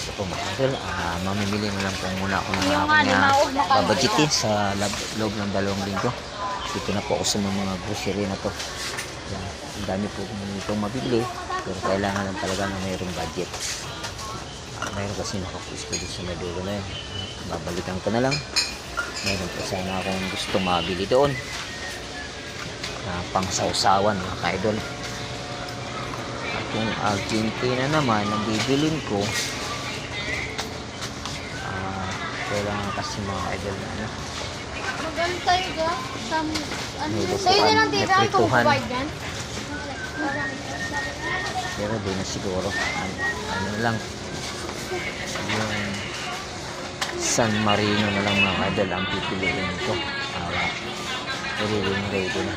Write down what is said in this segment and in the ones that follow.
ito mga idol, mamimili na lang po muna ako ng aking babadgetin sa loob ng 2 linggo. Dito na po ako sa mga grocery na to. Yan, ang dami po itong mabili, pero kailangan lang talaga na mayroong budget. Mayroon kasi nakapusto dito sa dulo na yun. Babalikan ko na lang. Mayroon po sana akong gusto mabili doon. Pang sausawan mga ka-idol. Kung Argentina naman ang bibilin ko, kailangan kasi mga idol na ano. Maganda tayo ga? Sa'yo na lang tira kung provide yan. Pero di na siguro. Ano lang. Yung San Marino na lang mga idol ang pipiliin ko. Nire-ring ko na.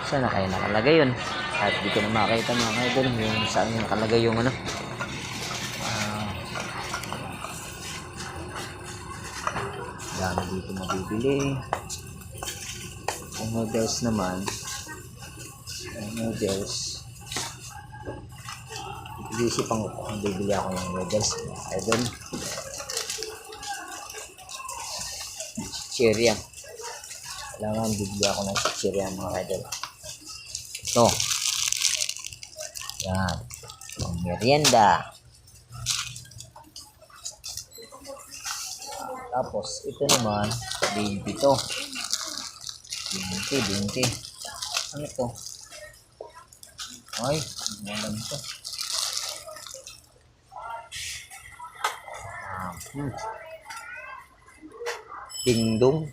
Sana kaya nakalagay yun? At di ko na makita mga idol yung saan nakalagay yung ano. Dami dito mabibili. Ang noodles naman, isipan ko kung bibili ako ng noodles mga idol. Chicheria, kailangan bibili ako ng chicheria mga idol. Ito yan, ang merienda. Tapos ito naman 20 to. 20. Ano to? Ay, ano to? Dingdong.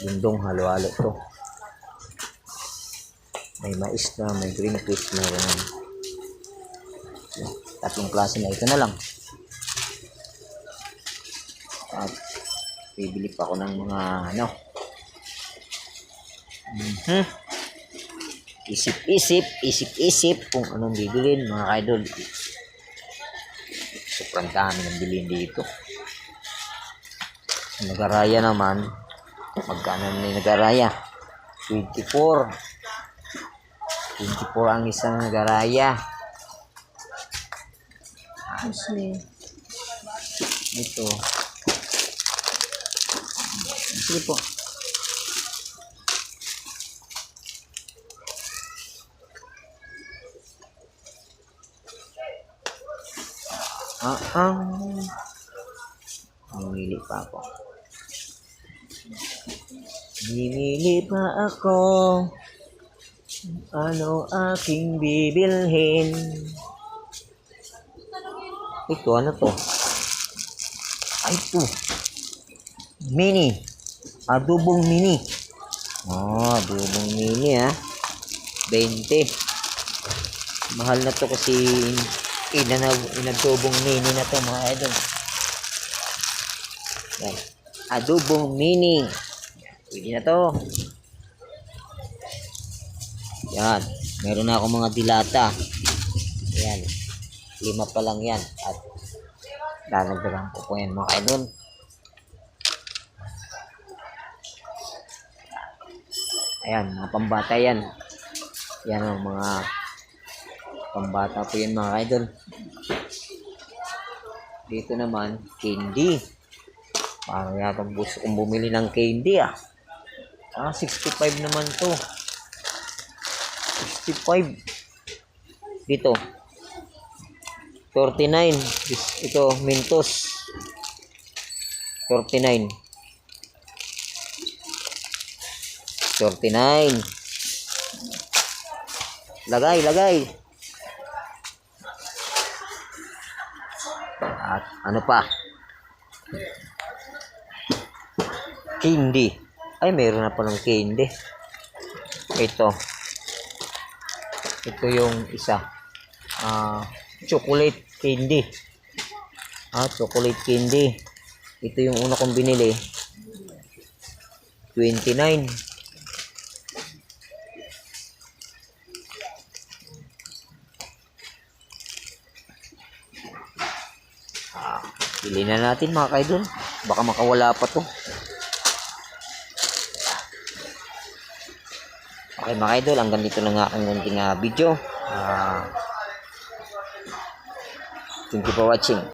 Dingdong halo-halo to. May mais na, may green fish na rin. Tatlong klase na ito na lang. At bibili pa ako ng mga ano. Isip kung anong bibilin mga idol. Sobrang dami ng bilhin dito. Nagaraya naman, magkano na yung nagaraya? 24 ang isang nagaraya. Ito. Sige po. Mamili pa ako. Bimili pa ako. Ano aking bibilhin? Ito, ano to? Ay, ito. Mini. Adobong mini. Adobong mini 20. Mahal na to kasi inadobong mini na to mga idol. Yan. Adobong mini. Pwede na to. Yan. Meron na ako mga dilata. Yan. 5 pa lang yan. At lalagdagan ko po yan mga idol. Ayan, mga pambata yan. Yan ang mga pambata po yan mga idol. Dito naman, candy. Parang yata gusto kong bumili ng candy 65 naman to. 65. Dito. 39. Ito, Mentos. 39. 39. Lagay. At ano pa? Candy. Ay, meron na palang candy. Ito yung isa. Chocolate candy. Chocolate candy. Ito yung una kong binili. 29. Pili na natin mga kaidol. Baka makawala pa to. Okay mga idol, hanggang dito na nga ang munting video. Thank you for watching.